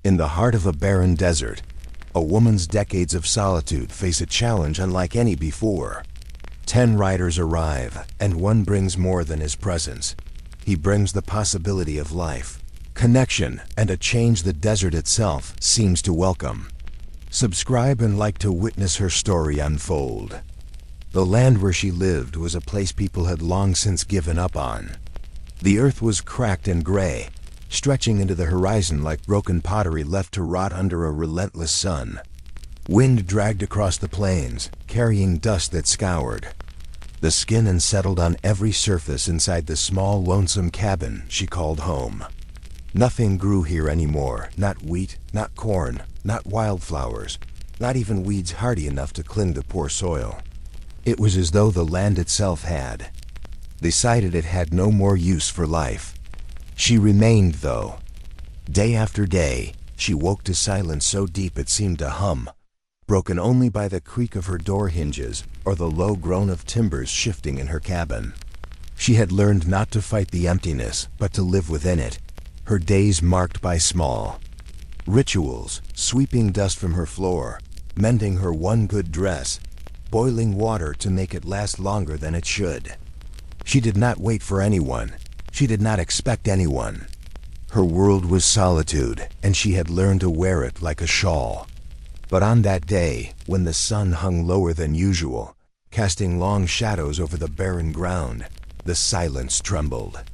In the heart of a barren desert, a woman's decades of solitude face a challenge unlike any before. 10 riders arrive, and one brings more than his presence. He brings the possibility of life, connection, and a change the desert itself seems to welcome. Subscribe and like to witness her story unfold. The land where she lived was a place people had long since given up on. The earth was cracked and gray, stretching into the horizon like broken pottery left to rot under a relentless sun. Wind dragged across the plains, carrying dust that scoured the skin and settled on every surface inside the small, lonesome cabin she called home. Nothing grew here anymore, not wheat, not corn, not wildflowers, not even weeds hardy enough to cling to poor soil. It was as though the land itself had decided it had no more use for life. She remained, though. Day after day, she woke to silence so deep it seemed to hum, broken only by the creak of her door hinges or the low groan of timbers shifting in her cabin. She had learned not to fight the emptiness, but to live within it, her days marked by small rituals, sweeping dust from her floor, mending her one good dress, boiling water to make it last longer than it should. She did not wait for anyone. She did not expect anyone. Her world was solitude, and she had learned to wear it like a shawl. But on that day, when the sun hung lower than usual, casting long shadows over the barren ground, the silence trembled.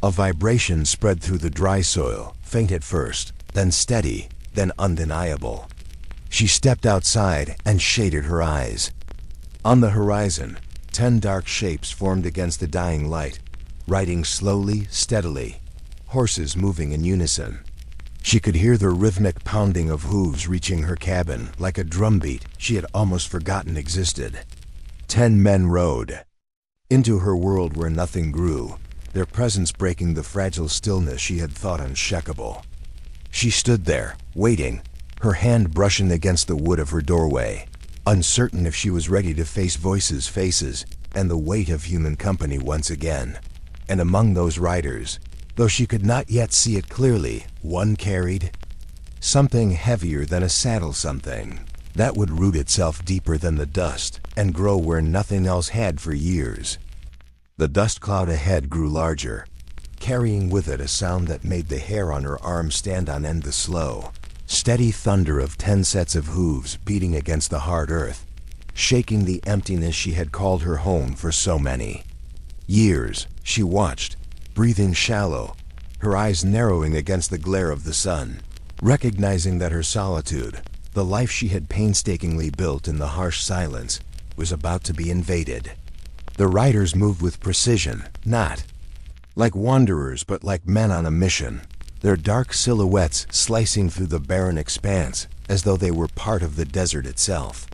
A vibration spread through the dry soil, faint at first, then steady, then undeniable. She stepped outside and shaded her eyes. On the horizon, 10 dark shapes formed against the dying light, riding slowly, steadily, horses moving in unison. She could hear the rhythmic pounding of hooves reaching her cabin like a drumbeat she had almost forgotten existed. 10 men rode into her world where nothing grew, their presence breaking the fragile stillness she had thought unshakable. She stood there, waiting, her hand brushing against the wood of her doorway, uncertain if she was ready to face voices, faces, and the weight of human company once again. And among those riders, though she could not yet see it clearly, one carried something heavier than a saddle, something that would root itself deeper than the dust and grow where nothing else had for years. The dust cloud ahead grew larger, carrying with it a sound that made the hair on her arm stand on end, the slow, steady thunder of 10 sets of hooves beating against the hard earth, shaking the emptiness she had called her home for so many years. She watched, breathing shallow, her eyes narrowing against the glare of the sun, recognizing that her solitude, the life she had painstakingly built in the harsh silence, was about to be invaded. The riders moved with precision, not like wanderers but like men on a mission, their dark silhouettes slicing through the barren expanse as though they were part of the desert itself.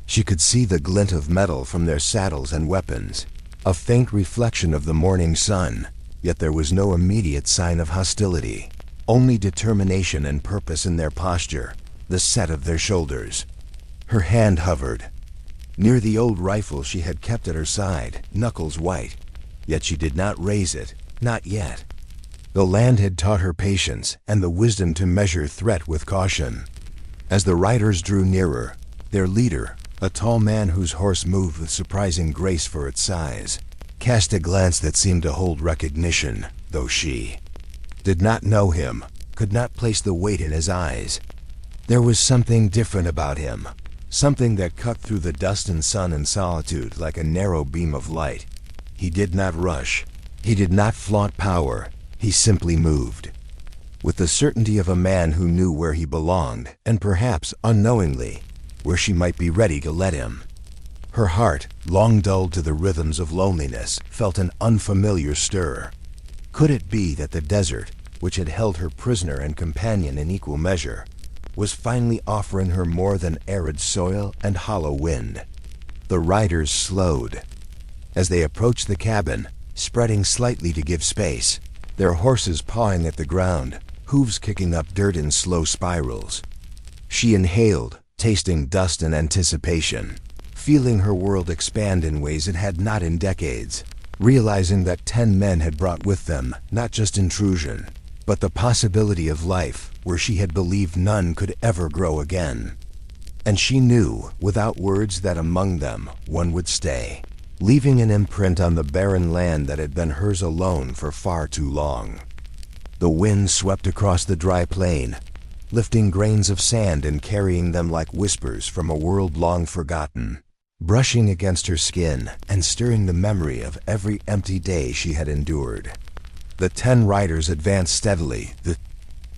She could see the glint of metal from their saddles and weapons, a faint reflection of the morning sun, yet there was no immediate sign of hostility, only determination and purpose in their posture, the set of their shoulders. Her hand hovered near the old rifle she had kept at her side, knuckles white, yet she did not raise it, not yet. The land had taught her patience and the wisdom to measure threat with caution. As the riders drew nearer, their leader, a tall man whose horse moved with surprising grace for its size, cast a glance that seemed to hold recognition, though she did not know him, could not place the weight in his eyes. There was something different about him, something that cut through the dust and sun and solitude like a narrow beam of light. He did not rush. He did not flaunt power. He simply moved, with the certainty of a man who knew where he belonged, and perhaps, unknowingly, where she might be ready to let him. Her heart, long dulled to the rhythms of loneliness, felt an unfamiliar stir. Could it be that the desert, which had held her prisoner and companion in equal measure, was finally offering her more than arid soil and hollow wind? The riders slowed. As they approached the cabin, spreading slightly to give space, their horses pawing at the ground, hooves kicking up dirt in slow spirals. She inhaled, tasting dust and anticipation, feeling her world expand in ways it had not in decades, realizing that 10 men had brought with them not just intrusion, but the possibility of life, where she had believed none could ever grow again. And she knew, without words, that among them one would stay, leaving an imprint on the barren land that had been hers alone for far too long. The wind swept across the dry plain, lifting grains of sand and carrying them like whispers from a world long forgotten, brushing against her skin and stirring the memory of every empty day she had endured. The 10 riders advanced steadily, the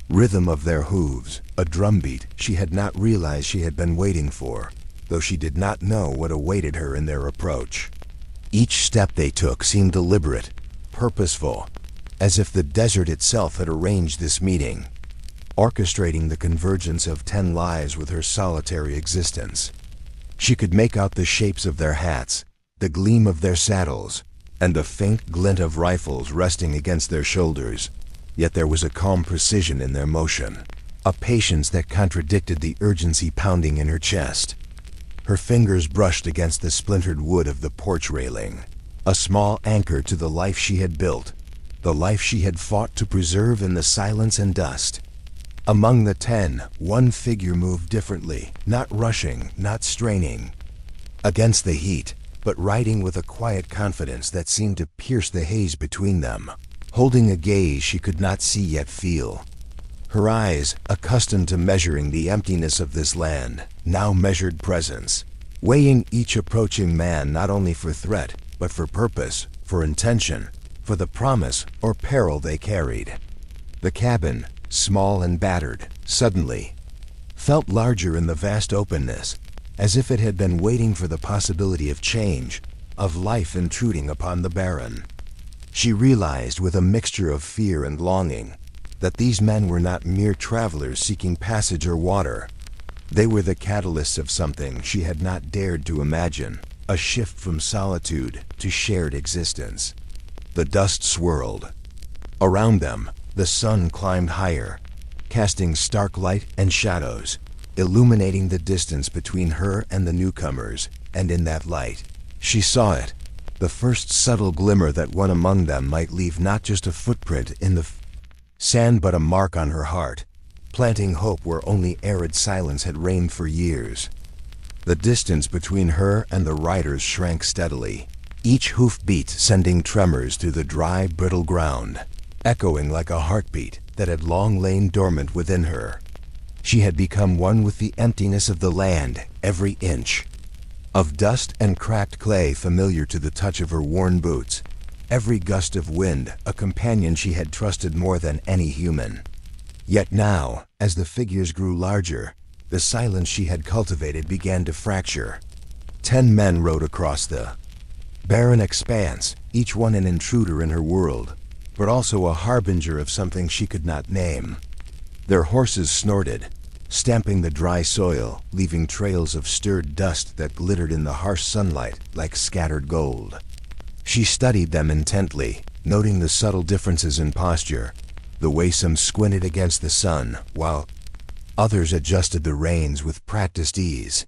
rhythm of their hooves, a drumbeat she had not realized she had been waiting for, though she did not know what awaited her in their approach. Each step they took seemed deliberate, purposeful, as if the desert itself had arranged this meeting, orchestrating the convergence of 10 lives with her solitary existence. She could make out the shapes of their hats, the gleam of their saddles, and the faint glint of rifles resting against their shoulders, yet there was a calm precision in their motion, a patience that contradicted the urgency pounding in her chest. Her fingers brushed against the splintered wood of the porch railing, a small anchor to the life she had built, the life she had fought to preserve in the silence and dust. Among the 10, one figure moved differently, not rushing, not straining against the heat, but riding with a quiet confidence that seemed to pierce the haze between them, holding a gaze she could not see yet feel. Her eyes, accustomed to measuring the emptiness of this land, now measured presence, weighing each approaching man not only for threat, but for purpose, for intention, for the promise or peril they carried. The cabin, small and battered, suddenly felt larger in the vast openness, as if it had been waiting for the possibility of change, of life intruding upon the barren. She realized with a mixture of fear and longing that these men were not mere travelers seeking passage or water. They were the catalysts of something she had not dared to imagine, a shift from solitude to shared existence. The dust swirled. Around them, the sun climbed higher, casting stark light and shadows, illuminating the distance between her and the newcomers, and in that light, she saw it, the first subtle glimmer that one among them might leave not just a footprint in the sand but a mark on her heart, planting hope where only arid silence had reigned for years. The distance between her and the riders shrank steadily, each hoofbeat sending tremors through the dry, brittle ground, echoing like a heartbeat that had long lain dormant within her. She had become one with the emptiness of the land, every inch of dust and cracked clay familiar to the touch of her worn boots, every gust of wind a companion she had trusted more than any human. Yet now, as the figures grew larger, the silence she had cultivated began to fracture. 10 men rode across the barren expanse, each one an intruder in her world, but also a harbinger of something she could not name. Their horses snorted, stamping the dry soil, leaving trails of stirred dust that glittered in the harsh sunlight like scattered gold. She studied them intently, noting the subtle differences in posture, the way some squinted against the sun, while others adjusted the reins with practiced ease.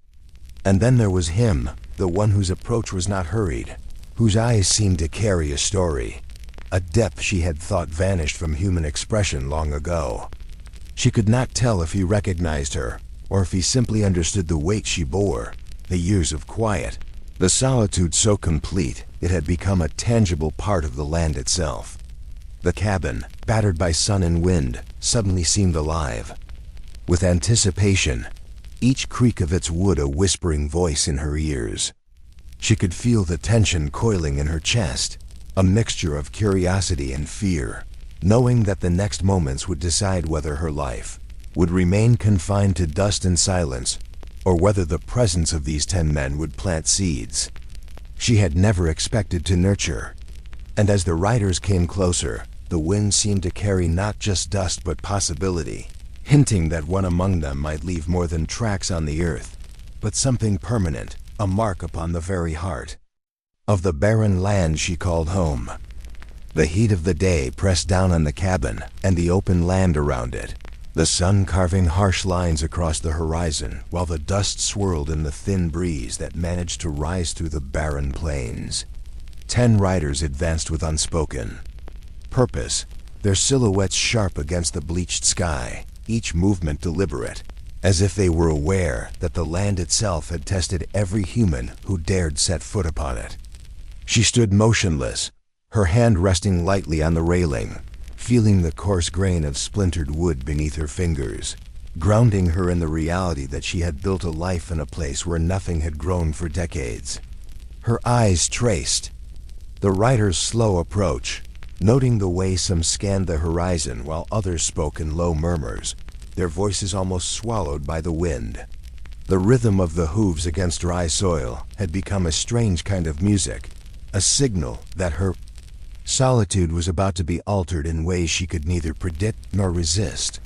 And then there was him, the one whose approach was not hurried, whose eyes seemed to carry a story, a depth she had thought vanished from human expression long ago. She could not tell if he recognized her, or if he simply understood the weight she bore, the years of quiet, the solitude so complete it had become a tangible part of the land itself. The cabin, battered by sun and wind, suddenly seemed alive. With anticipation, each creak of its wood a whispering voice in her ears. She could feel the tension coiling in her chest, a mixture of curiosity and fear, knowing that the next moments would decide whether her life would remain confined to dust and silence, or whether the presence of these 10 men would plant seeds she had never expected to nurture. And as the riders came closer, the wind seemed to carry not just dust but possibility, hinting that one among them might leave more than tracks on the earth, but something permanent, a mark upon the very heart of the barren land she called home. The heat of the day pressed down on the cabin and the open land around it, the sun carving harsh lines across the horizon while the dust swirled in the thin breeze that managed to rise through the barren plains. 10 riders advanced with unspoken purpose, their silhouettes sharp against the bleached sky, each movement deliberate, as if they were aware that the land itself had tested every human who dared set foot upon it. She stood motionless, her hand resting lightly on the railing, feeling the coarse grain of splintered wood beneath her fingers, grounding her in the reality that she had built a life in a place where nothing had grown for decades. Her eyes traced the rider's slow approach, noting the way some scanned the horizon while others spoke in low murmurs, their voices almost swallowed by the wind. The rhythm of the hooves against dry soil had become a strange kind of music, a signal that her solitude was about to be altered in ways she could neither predict nor resist.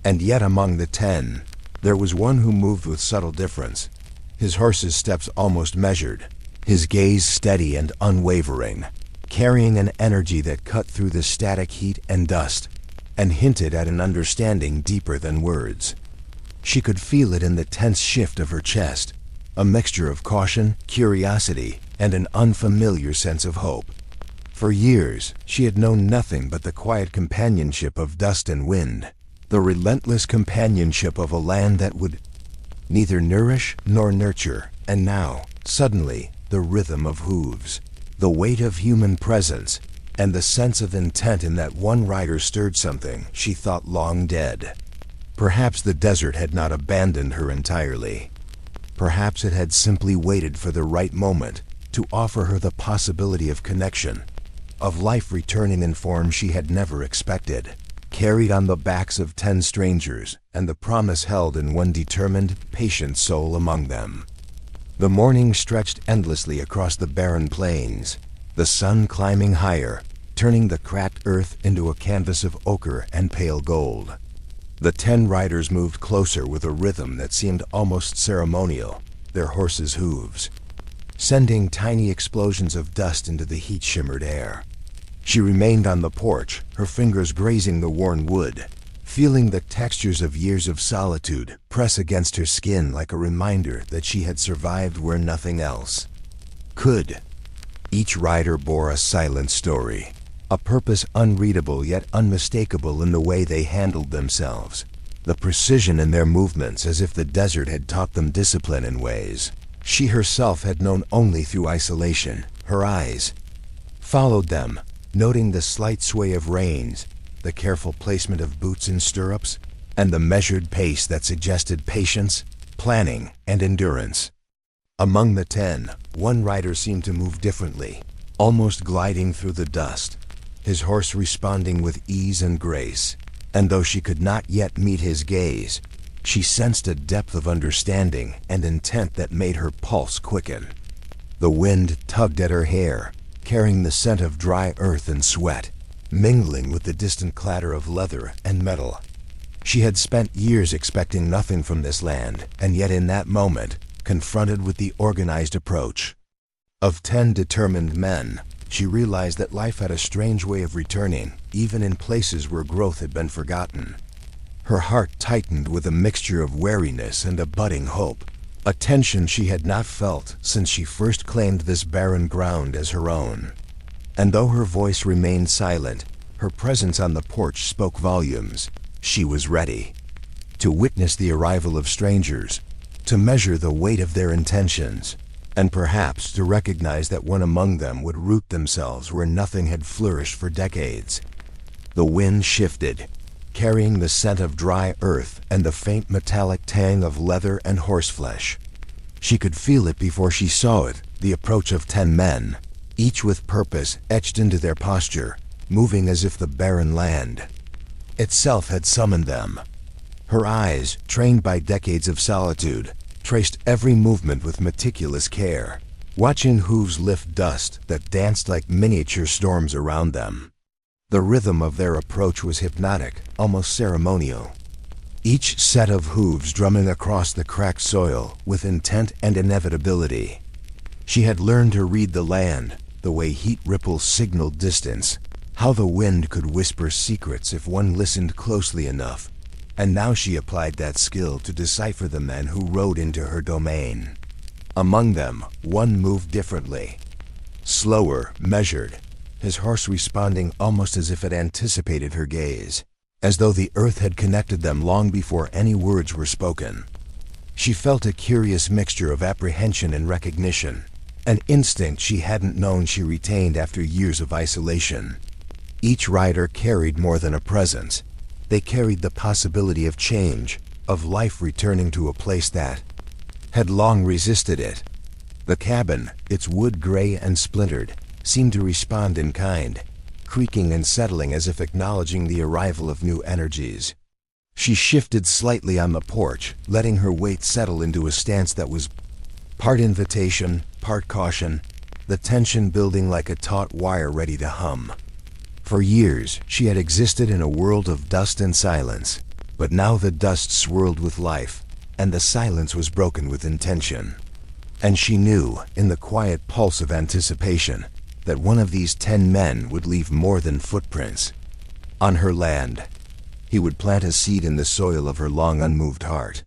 And yet among the 10, there was one who moved with subtle difference, his horse's steps almost measured, his gaze steady and unwavering, carrying an energy that cut through the static heat and dust, and hinted at an understanding deeper than words. She could feel it in the tense shift of her chest, a mixture of caution, curiosity, and an unfamiliar sense of hope. For years, she had known nothing but the quiet companionship of dust and wind, the relentless companionship of a land that would neither nourish nor nurture, and now, suddenly, the rhythm of hooves, the weight of human presence, and the sense of intent in that one rider stirred something she thought long dead. Perhaps the desert had not abandoned her entirely. Perhaps it had simply waited for the right moment to offer her the possibility of connection, of life returning in form she had never expected, carried on the backs of 10 strangers and the promise held in one determined, patient soul among them. The morning stretched endlessly across the barren plains, the sun climbing higher, turning the cracked earth into a canvas of ochre and pale gold. The 10 riders moved closer with a rhythm that seemed almost ceremonial, their horses' hooves, sending tiny explosions of dust into the heat-shimmered air. She remained on the porch, her fingers grazing the worn wood, feeling the textures of years of solitude press against her skin like a reminder that she had survived where nothing else could. Each rider bore a silent story, a purpose unreadable yet unmistakable in the way they handled themselves, the precision in their movements as if the desert had taught them discipline in ways she herself had known only through isolation. Her eyes followed them, noting the slight sway of reins, the careful placement of boots and stirrups, and the measured pace that suggested patience, planning, and endurance. Among the 10, one rider seemed to move differently, almost gliding through the dust, his horse responding with ease and grace, and though she could not yet meet his gaze, she sensed a depth of understanding and intent that made her pulse quicken. The wind tugged at her hair, carrying the scent of dry earth and sweat, mingling with the distant clatter of leather and metal. She had spent years expecting nothing from this land, and yet in that moment, confronted with the organized approach of 10 determined men, she realized that life had a strange way of returning, even in places where growth had been forgotten. Her heart tightened with a mixture of wariness and a budding hope, a tension she had not felt since she first claimed this barren ground as her own. And though her voice remained silent, her presence on the porch spoke volumes. She was ready to witness the arrival of strangers, to measure the weight of their intentions, and perhaps to recognize that one among them would root themselves where nothing had flourished for decades. The wind shifted, carrying the scent of dry earth and the faint metallic tang of leather and horseflesh. She could feel it before she saw it, the approach of 10 men, each with purpose etched into their posture, moving as if the barren land itself had summoned them. Her eyes, trained by decades of solitude, traced every movement with meticulous care, watching hooves lift dust that danced like miniature storms around them. The rhythm of their approach was hypnotic, almost ceremonial, each set of hooves drumming across the cracked soil with intent and inevitability. She had learned to read the land, the way heat ripples signaled distance, how the wind could whisper secrets if one listened closely enough, and now she applied that skill to decipher the men who rode into her domain. Among them, one moved differently, slower, measured, his horse responding almost as if it anticipated her gaze. as though the earth had connected them long before any words were spoken. She felt a curious mixture of apprehension and recognition, an instinct she hadn't known she retained after years of isolation. Each rider carried more than a presence. They carried the possibility of change, of life returning to a place that had long resisted it. The cabin, its wood gray and splintered, seemed to respond in kind, creaking and settling as if acknowledging the arrival of new energies. She shifted slightly on the porch, letting her weight settle into a stance that was part invitation, part caution, the tension building like a taut wire ready to hum. For years, she had existed in a world of dust and silence, but now the dust swirled with life, and the silence was broken with intention. And she knew, in the quiet pulse of anticipation, that one of these 10 men would leave more than footprints on her land. He would plant a seed in the soil of her long unmoved heart.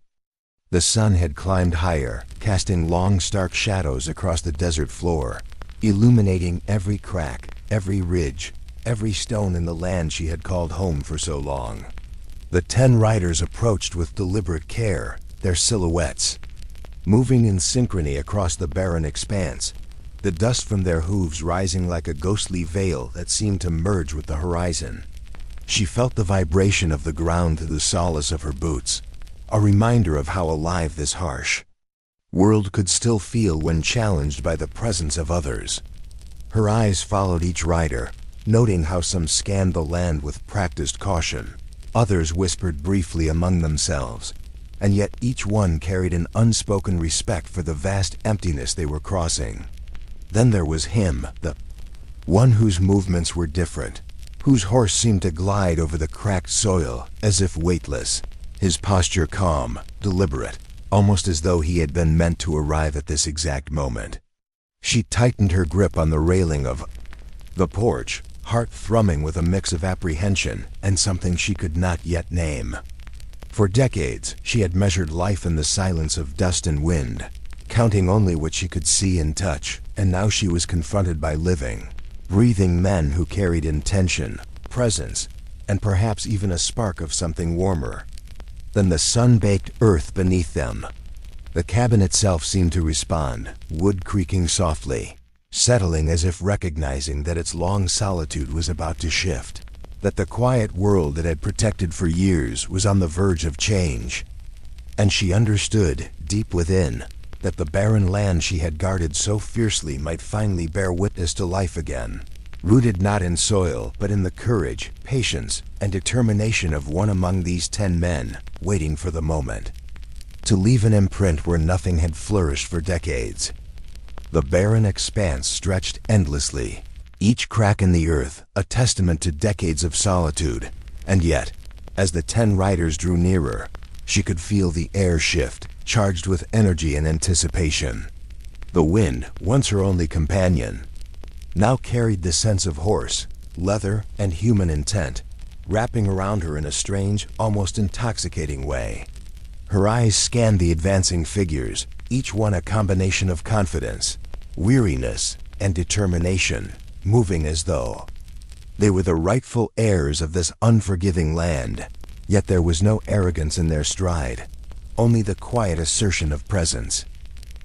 The sun had climbed higher, casting long stark shadows across the desert floor, illuminating every crack, every ridge, every stone in the land she had called home for so long. The 10 riders approached with deliberate care, their silhouettes moving in synchrony across the barren expanse, the dust from their hooves rising like a ghostly veil that seemed to merge with the horizon. She felt the vibration of the ground through the solace of her boots, a reminder of how alive this harsh world could still feel when challenged by the presence of others. Her eyes followed each rider, noting how some scanned the land with practiced caution, others whispered briefly among themselves, and yet each one carried an unspoken respect for the vast emptiness they were crossing. Then there was him, the one whose movements were different, whose horse seemed to glide over the cracked soil as if weightless, his posture calm, deliberate, almost as though he had been meant to arrive at this exact moment. She tightened her grip on the railing of the porch, heart thrumming with a mix of apprehension and something she could not yet name. For decades, she had measured life in the silence of dust and wind, counting only what she could see and touch, and now she was confronted by living, breathing men who carried intention, presence, and perhaps even a spark of something warmer than the sun-baked earth beneath them. The cabin itself seemed to respond, wood creaking softly, settling as if recognizing that its long solitude was about to shift, that the quiet world it had protected for years was on the verge of change. And she understood, deep within, that the barren land she had guarded so fiercely might finally bear witness to life again, rooted not in soil but in the courage, patience, and determination of one among these 10 men, waiting for the moment to leave an imprint where nothing had flourished for decades. The barren expanse stretched endlessly, each crack in the earth a testament to decades of solitude, and yet, as the 10 riders drew nearer, she could feel the air shift, charged with energy and anticipation. The wind, once her only companion, now carried the sense of horse, leather, and human intent, wrapping around her in a strange, almost intoxicating way. Her eyes scanned the advancing figures, each one a combination of confidence, weariness, and determination, moving as though they were the rightful heirs of this unforgiving land. Yet there was no arrogance in their stride, only the quiet assertion of presence.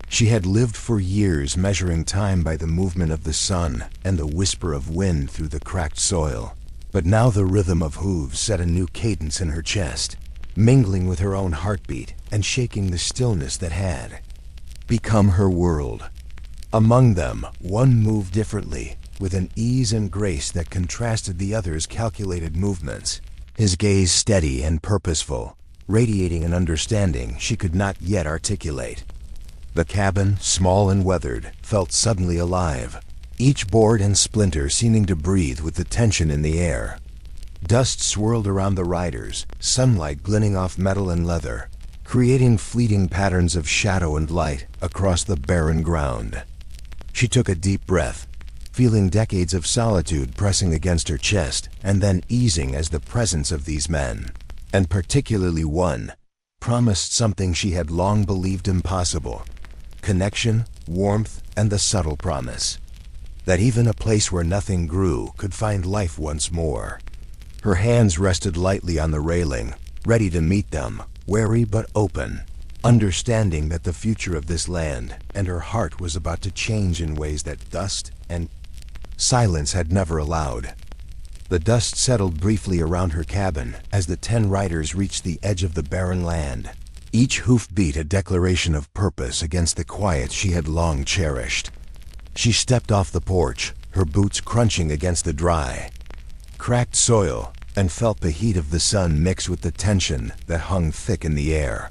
She had lived for years measuring time by the movement of the sun and the whisper of wind through the cracked soil, but now the rhythm of hooves set a new cadence in her chest, mingling with her own heartbeat and shaking the stillness that had become her world. Among them, one moved differently, with an ease and grace that contrasted the other's calculated movements, his gaze steady and purposeful, radiating an understanding she could not yet articulate. The cabin, small and weathered, felt suddenly alive, each board and splinter seeming to breathe with the tension in the air. Dust swirled around the riders, sunlight glinting off metal and leather, creating fleeting patterns of shadow and light across the barren ground. She took a deep breath, feeling decades of solitude pressing against her chest and then easing as the presence of these men, and particularly one, promised something she had long believed impossible: connection, warmth, and the subtle promise that even a place where nothing grew could find life once more. Her hands rested lightly on the railing, ready to meet them, wary but open, understanding that the future of this land and her heart was about to change in ways that dust and silence had never allowed. The dust settled briefly around her cabin as the 10 riders reached the edge of the barren land, each hoofbeat a declaration of purpose against the quiet she had long cherished. She stepped off the porch, her boots crunching against the dry, cracked soil, and felt the heat of the sun mix with the tension that hung thick in the air.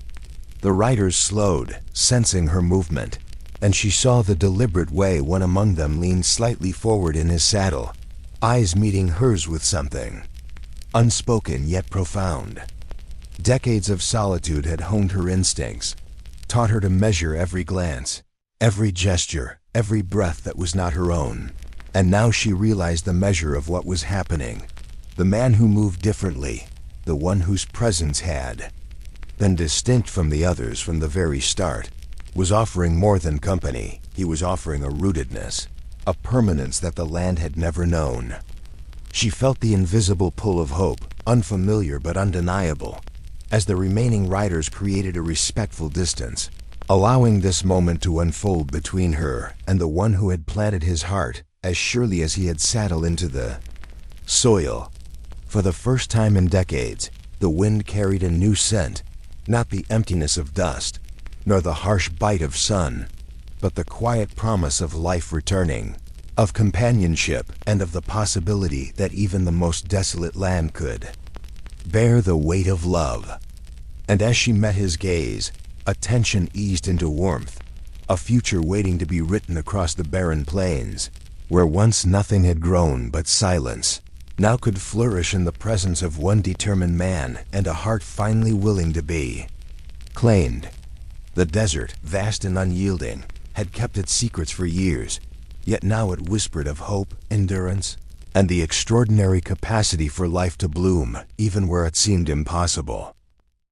The riders slowed, sensing her movement, and she saw the deliberate way one among them leaned slightly forward in his saddle, eyes meeting hers with something unspoken yet profound. Decades of solitude had honed her instincts, taught her to measure every glance, every gesture, every breath that was not her own. And now she realized the measure of what was happening. The man who moved differently, the one whose presence had been distinct from the others from the very start, was offering more than company. He was offering a rootedness, a permanence that the land had never known. She felt the invisible pull of hope, unfamiliar but undeniable, as the remaining riders created a respectful distance, allowing this moment to unfold between her and the one who had planted his heart as surely as he had saddled into the soil. For the first time in decades, the wind carried a new scent, not the emptiness of dust, nor the harsh bite of sun, but the quiet promise of life returning, of companionship, and of the possibility that even the most desolate land could bear the weight of love. And as she met his gaze, a tension eased into warmth, a future waiting to be written across the barren plains, where once nothing had grown but silence, now could flourish in the presence of one determined man and a heart finally willing to be claimed. The desert, vast and unyielding, had kept its secrets for years, yet now it whispered of hope, endurance, and the extraordinary capacity for life to bloom even where it seemed impossible.